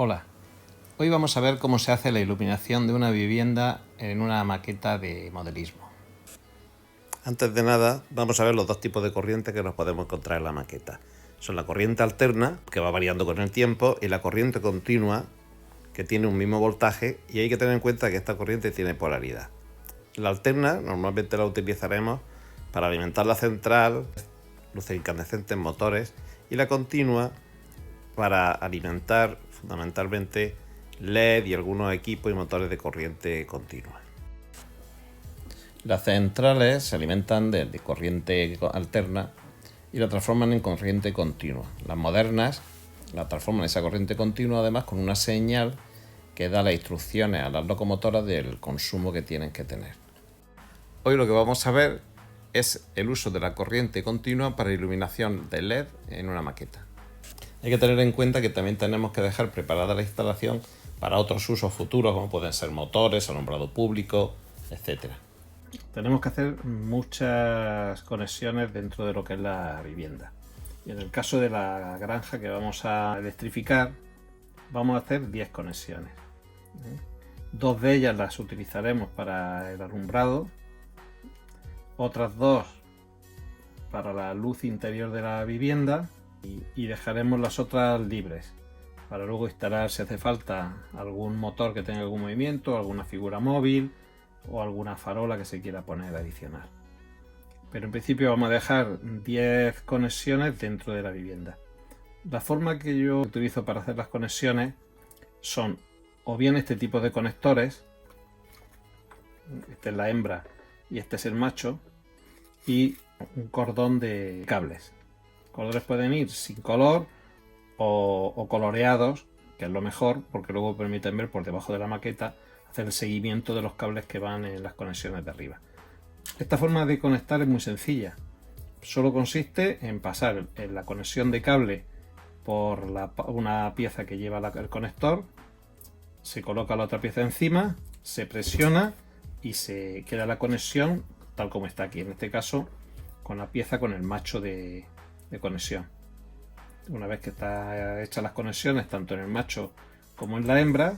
Hola, hoy vamos a ver cómo se hace la iluminación de una vivienda en una maqueta de modelismo. Antes de nada, vamos a ver los dos tipos de corriente que nos podemos encontrar en la maqueta. Son la corriente alterna, que va variando con el tiempo, y la corriente continua, que tiene un mismo voltaje, y hay que tener en cuenta que esta corriente tiene polaridad. La alterna normalmente la utilizaremos para alimentar la central, luces incandescentes, motores, y la continua para alimentar fundamentalmente LED y algunos equipos y motores de corriente continua. Las centrales se alimentan de corriente alterna y la transforman en corriente continua. Las modernas la transforman esa corriente continua además con una señal que da las instrucciones a las locomotoras del consumo que tienen que tener. Hoy lo que vamos a ver es el uso de la corriente continua para iluminación de LED en una maqueta. Hay que tener en cuenta que también tenemos que dejar preparada la instalación para otros usos futuros, como pueden ser motores, alumbrado público, etc. Tenemos que hacer muchas conexiones dentro de lo que es la vivienda. Y en el caso de la granja que vamos a electrificar, vamos a hacer 10 conexiones. Dos de ellas las utilizaremos para el alumbrado, otras dos para la luz interior de la vivienda y dejaremos las otras libres para luego instalar, si hace falta, algún motor que tenga algún movimiento, alguna figura móvil o alguna farola que se quiera poner adicional. Pero en principio vamos a dejar 10 conexiones dentro de la vivienda. La forma que yo utilizo para hacer las conexiones son o bien este tipo de conectores, esta es la hembra y este es el macho, y un cordón de cables. Los colores pueden ir sin color o coloreados, que es lo mejor porque luego permiten ver por debajo de la maqueta, hacer el seguimiento de los cables que van en las conexiones de arriba. Esta forma de conectar es muy sencilla. Solo consiste en pasar en la conexión de cable por una pieza que lleva el conector, se coloca la otra pieza encima, se presiona y se queda la conexión tal como está aquí, en este caso con la pieza con el macho de conexión. Una vez que están hechas las conexiones tanto en el macho como en la hembra,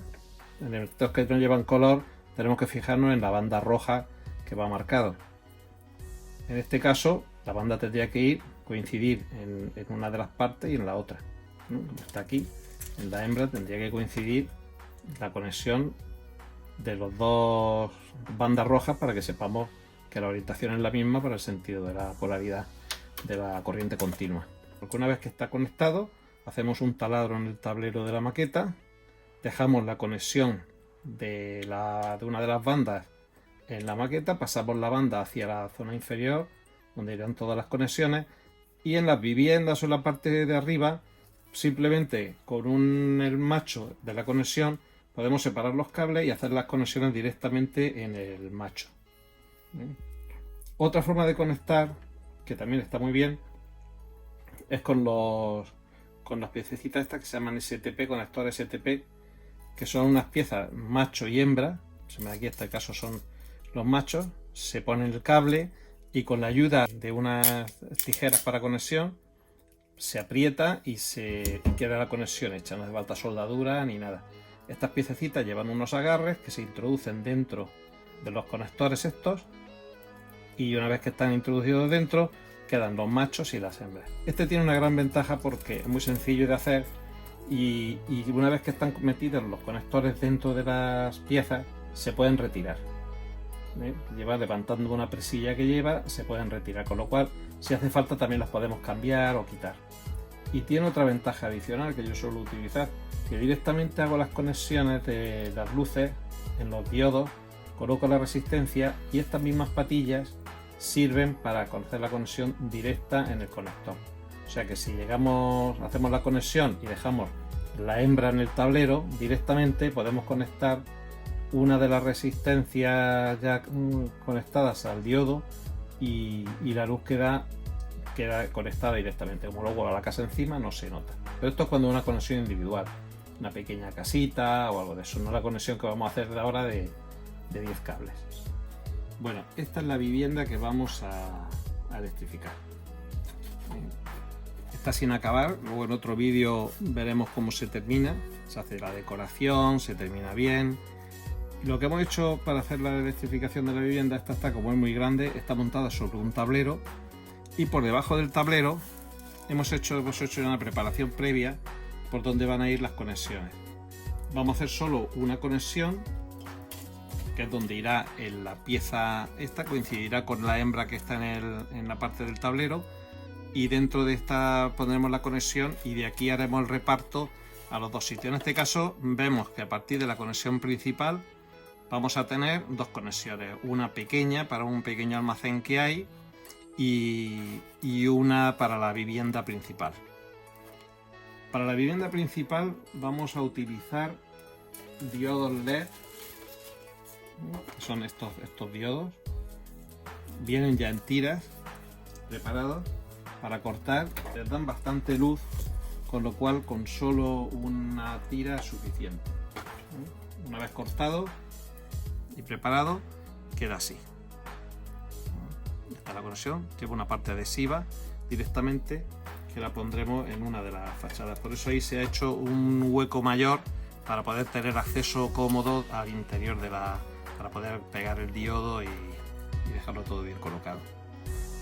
en los que no llevan color tenemos que fijarnos en la banda roja que va marcado. En este caso la banda tendría que coincidir en una de las partes y en la otra, ¿no? Como está aquí, en la hembra tendría que coincidir la conexión de los dos bandas rojas para que sepamos que la orientación es la misma para el sentido de la polaridad de la corriente continua. Porque una vez que está conectado, hacemos un taladro en el tablero de la maqueta, dejamos la conexión de una de las bandas en la maqueta, pasamos la banda hacia la zona inferior, donde irán todas las conexiones, y en las viviendas o en la parte de arriba, simplemente con el macho de la conexión, podemos separar los cables y hacer las conexiones directamente en el macho. Otra forma de conectar, que también está muy bien, es con las piececitas estas que se llaman STP, conectores STP, que son unas piezas macho y hembra. Aquí en este caso son los machos, se pone el cable y con la ayuda de unas tijeras para conexión se aprieta y se queda la conexión hecha, no hace falta soldadura ni nada. Estas piececitas llevan unos agarres que se introducen dentro de los conectores estos y una vez que están introducidos dentro quedan los machos y las hembras. Este tiene una gran ventaja porque es muy sencillo de hacer y una vez que están metidos los conectores dentro de las piezas se pueden retirar. Levantando una presilla que lleva se pueden retirar, con lo cual si hace falta también las podemos cambiar o quitar. Y tiene otra ventaja adicional que yo suelo utilizar, que directamente hago las conexiones de las luces en los diodos, coloco la resistencia y estas mismas patillas sirven para hacer la conexión directa en el conector. O sea que si hacemos la conexión y dejamos la hembra en el tablero, directamente podemos conectar una de las resistencias ya conectadas al diodo y la luz queda conectada directamente. Como luego a la casa encima no se nota. Pero esto es cuando una conexión individual, una pequeña casita o algo de eso, no la conexión que vamos a hacer ahora de 10 cables. Bueno, esta es la vivienda que vamos a electrificar. está sin acabar. Luego en otro vídeo veremos cómo se termina, se hace la decoración, se termina bien. Y lo que hemos hecho para hacer la electrificación de la vivienda, esta está, como es muy grande, está montada sobre un tablero, y por debajo del tablero hemos hecho una preparación previa por donde van a ir las conexiones. Vamos a hacer solo una conexión, que es donde irá en la pieza esta, coincidirá con la hembra que está en la parte del tablero, y dentro de esta pondremos la conexión y de aquí haremos el reparto a los dos sitios. En este caso vemos que a partir de la conexión principal vamos a tener dos conexiones, una pequeña para un pequeño almacén que hay y una para la vivienda principal. Para la vivienda principal vamos a utilizar diodos LED, que son estos diodos. Vienen ya en tiras preparados para cortar, les dan bastante luz, con lo cual con solo una tira es suficiente. Una vez cortado y preparado, queda así. Esta es la conexión, lleva una parte adhesiva directamente que la pondremos en una de las fachadas. Por eso ahí se ha hecho un hueco mayor para poder tener acceso cómodo al interior para poder pegar el diodo y dejarlo todo bien colocado.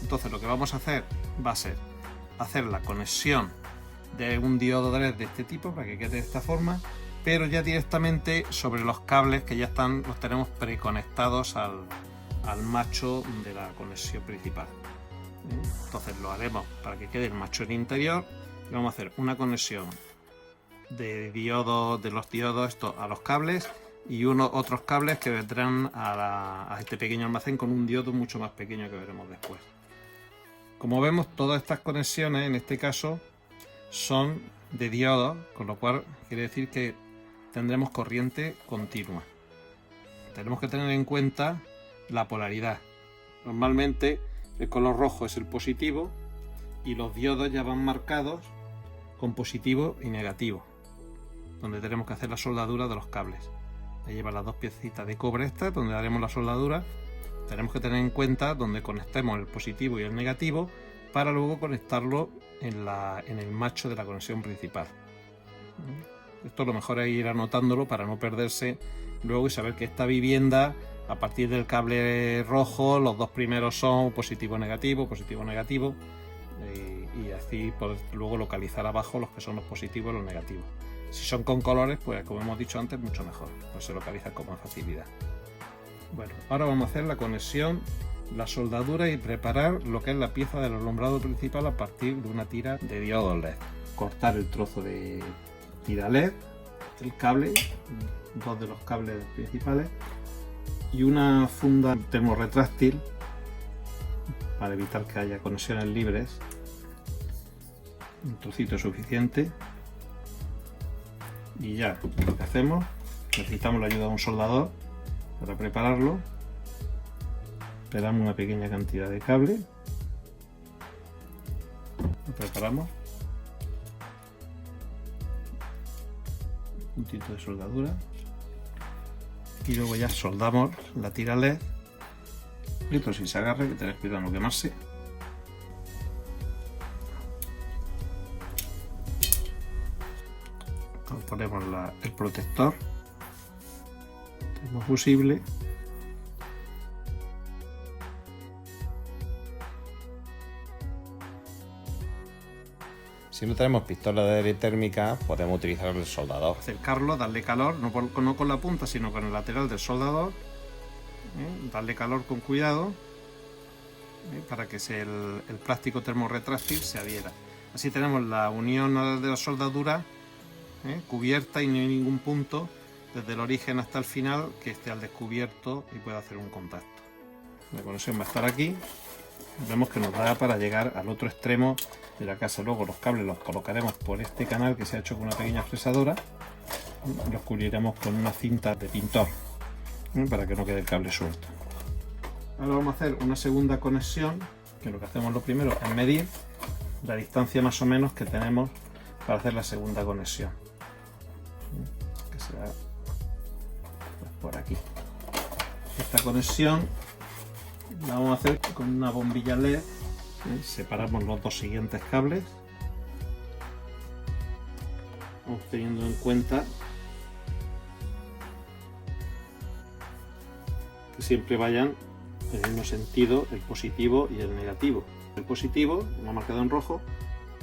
Entonces lo que vamos a hacer va a ser hacer la conexión de un diodo LED de este tipo para que quede de esta forma, pero ya directamente sobre los cables que ya están, los tenemos preconectados al macho de la conexión principal. Entonces lo haremos para que quede el macho en interior y vamos a hacer una conexión de diodos, de los diodos estos a los cables, y otros cables que vendrán a este pequeño almacén con un diodo mucho más pequeño que veremos después. Como vemos, todas estas conexiones en este caso son de diodos, con lo cual quiere decir que tendremos corriente continua. Tenemos que tener en cuenta la polaridad. Normalmente el color rojo es el positivo y los diodos ya van marcados con positivo y negativo, donde tenemos que hacer la soldadura de los cables. Ahí llevan las dos piecitas de cobre estas, donde haremos la soldadura. Tenemos que tener en cuenta donde conectemos el positivo y el negativo para luego conectarlo en el macho de la conexión principal. Esto lo mejor es ir anotándolo para no perderse luego y saber que esta vivienda, a partir del cable rojo, los dos primeros son positivo negativo, y así poder luego localizar abajo los que son los positivos y los negativos. Si son con colores, pues como hemos dicho antes, mucho mejor, pues se localiza con más facilidad. Bueno, ahora vamos a hacer la conexión, la soldadura y preparar lo que es la pieza del alumbrado principal a partir de una tira de diodos LED. Cortar el trozo de tira LED, el cable, dos de los cables principales y una funda termorretráctil para evitar que haya conexiones libres. Un trocito suficiente y ya lo que hacemos, necesitamos la ayuda de un soldador para prepararlo. Esperamos una pequeña cantidad de cable, lo preparamos, un puntito de soldadura y luego ya soldamos la tira LED. Esto sin se agarre, que tenéis cuidado en no quemarse. Ponemos el protector termofusible. Si no tenemos pistola de aire térmica, podemos utilizar el soldador. Acercarlo, darle calor, no con la punta, sino con el lateral del soldador. Darle calor con cuidado para que el plástico termorretráctil se adhiera. Así tenemos la unión de la soldadura cubierta y no hay ningún punto desde el origen hasta el final que esté al descubierto y pueda hacer un contacto. La conexión va a estar aquí. Vemos que nos da para llegar al otro extremo de la casa. Luego los cables los colocaremos por este canal que se ha hecho con una pequeña fresadora. Los cubriremos con una cinta de pintor para que no quede el cable suelto. Ahora vamos a hacer una segunda conexión, que lo que hacemos lo primero es medir la distancia más o menos que tenemos para hacer la segunda conexión, que será pues por aquí. Esta conexión la vamos a hacer con una bombilla LED. Separamos los dos siguientes cables Vamos teniendo en cuenta que siempre vayan en el mismo sentido el positivo y el negativo. El positivo lo ha marcado en rojo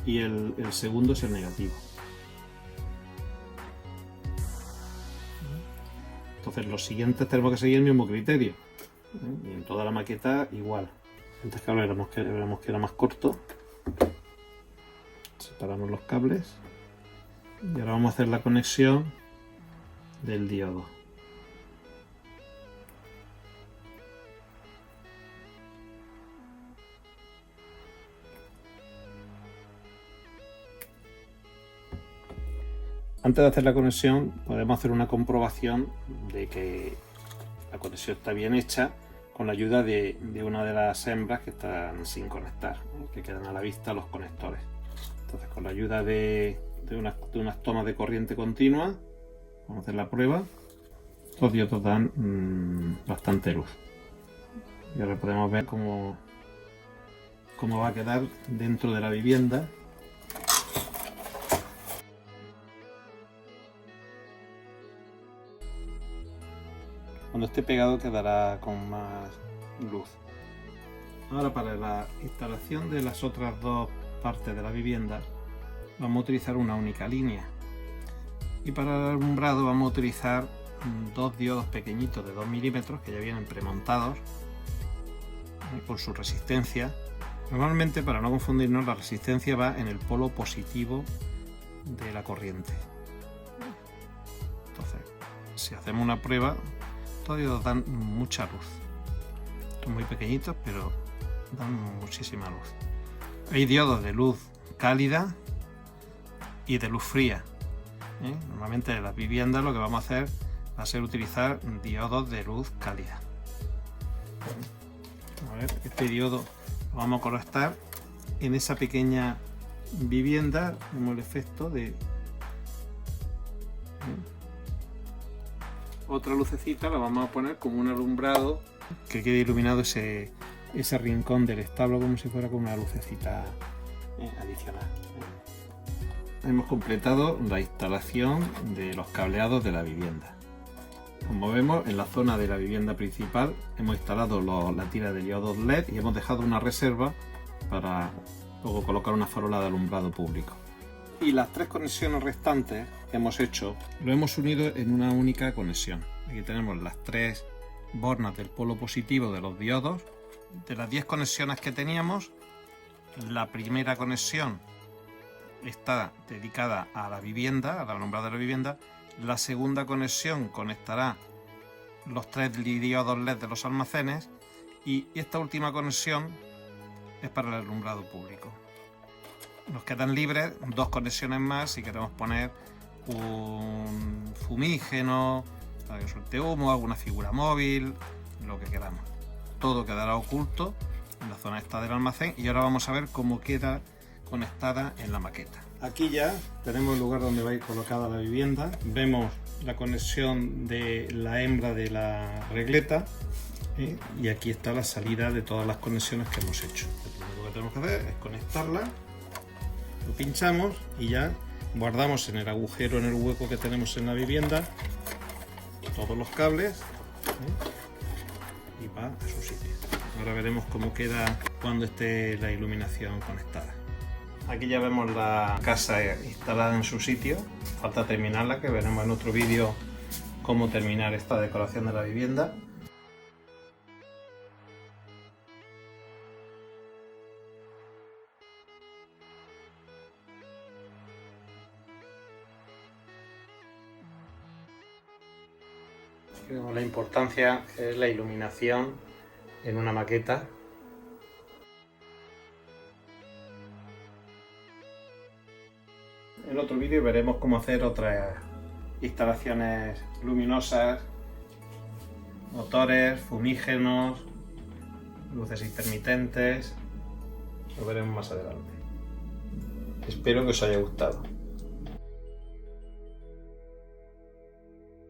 y el segundo es el negativo. Entonces los siguientes tenemos que seguir el mismo criterio. Y en toda la maqueta igual. Antes que ahora veremos que era más corto. Separamos los cables. Y ahora vamos a hacer la conexión del diodo. Antes de hacer la conexión podemos hacer una comprobación de que la conexión está bien hecha con la ayuda de una de las hembras que están sin conectar, que quedan a la vista los conectores. Entonces con la ayuda de unas tomas de corriente continua vamos a hacer la prueba. Los diodos dan bastante luz y ahora podemos ver cómo va a quedar dentro de la vivienda. Cuando esté pegado quedará con más luz. Ahora para la instalación de las otras dos partes de la vivienda vamos a utilizar una única línea. Y para el alumbrado vamos a utilizar dos diodos pequeñitos de 2 milímetros que ya vienen premontados con su resistencia. Normalmente, para no confundirnos, la resistencia va en el polo positivo de la corriente. Entonces, si hacemos una prueba, estos diodos dan mucha luz. Son muy pequeñitos, pero dan muchísima luz. Hay diodos de luz cálida y de luz fría. Normalmente en las viviendas lo que vamos a hacer va a ser utilizar diodos de luz cálida. A ver, este diodo lo vamos a conectar en esa pequeña vivienda. Vemos el efecto de otra lucecita, la vamos a poner como un alumbrado que quede iluminado ese rincón del establo, como si fuera con una lucecita adicional. Hemos completado la instalación de los cableados de la vivienda. Como vemos, en la zona de la vivienda principal hemos instalado la tira de diodos LED y hemos dejado una reserva para luego colocar una farola de alumbrado público. Y las tres conexiones restantes que hemos hecho lo hemos unido en una única conexión. Aquí tenemos las tres bornas del polo positivo de los diodos. De las 10 conexiones que teníamos, la primera conexión está dedicada a la vivienda, al alumbrado de la vivienda. La segunda conexión conectará los 3 diodos LED de los almacenes y esta última conexión es para el alumbrado público. Nos quedan libres 2 conexiones más si queremos poner un fumígeno para que suelte humo, alguna figura móvil, lo que queramos. Todo quedará oculto en la zona esta del almacén y ahora vamos a ver cómo queda conectada en la maqueta. Aquí ya tenemos el lugar donde va a ir colocada la vivienda. Vemos la conexión de la hembra de la regleta y aquí está la salida de todas las conexiones que hemos hecho. Lo primero que tenemos que hacer es conectarla. Lo pinchamos y ya guardamos en el agujero, en el hueco que tenemos en la vivienda, todos los cables y va a su sitio. Ahora veremos cómo queda cuando esté la iluminación conectada. Aquí ya vemos la casa instalada en su sitio. Falta terminarla, que veremos en otro vídeo cómo terminar esta decoración de la vivienda. Vemos la importancia que es la iluminación en una maqueta. En otro vídeo veremos cómo hacer otras instalaciones luminosas, motores, fumígenos, luces intermitentes. Lo veremos más adelante. Espero que os haya gustado.